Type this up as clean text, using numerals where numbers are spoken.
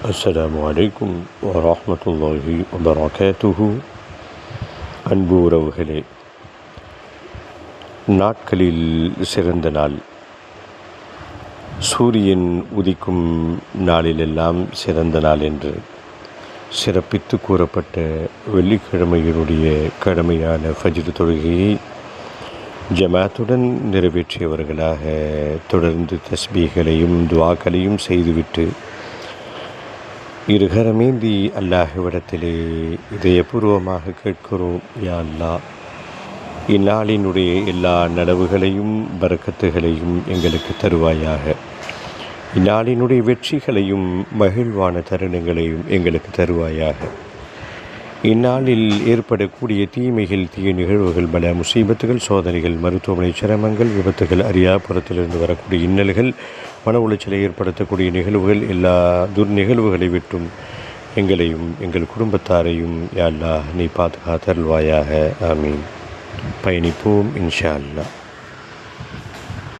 அஸ்ஸலாமு அலைக்கும் வரஹ்மத்துல்லாஹி வபரகாத்துஹு. அன்பு உறவுகளே, நாட்களில் சிறந்த நாள், சூரியன் உதிக்கும் நாளிலெல்லாம் சிறந்த நாள் என்று சிறப்பித்து கூறப்பட்ட வெள்ளிக்கிழமையினுடைய கடமையான ஃபஜ்ர் தொழுகையை ஜமாத்துடன் நிறைவேற்றியவர்களாக தொடர்ந்து தஸ்பீகளையும் துஆக்களையும் செய்துவிட்டு இருகரமேந்தி அல்லாஹ்விடத்திலே இதயபூர்வமாக கேட்கிறோம், யா அல்லாஹ், இந்நாளினுடைய எல்லா நனவுகளையும் பரக்கத்துகளையும் எங்களுக்கு தருவாயாக. இந்நாளினுடைய வெற்றிகளையும் மகிழ்வான தருணங்களையும் எங்களுக்கு தருவாயாக. இந்நாளில் ஏற்படக்கூடிய தீமைகள், தீய நிகழ்வுகள், பல முசீபத்துகள், சோதனைகள், மருத்துவமனை சிரமங்கள், விபத்துகள், அரியாபுரத்திலிருந்து வரக்கூடிய இன்னல்கள், மன உளைச்சலை ஏற்படுத்தக்கூடிய நிகழ்வுகள், எல்லா துர்நிகழ்வுகளை விட்டும் எங்களையும் எங்கள் குடும்பத்தாரையும் யா அல்லாஹ் நீ பாதுகாத்தருள்வாயாக. ஆமீன். பயணிப்போம் இன்ஷா அல்லாஹ்.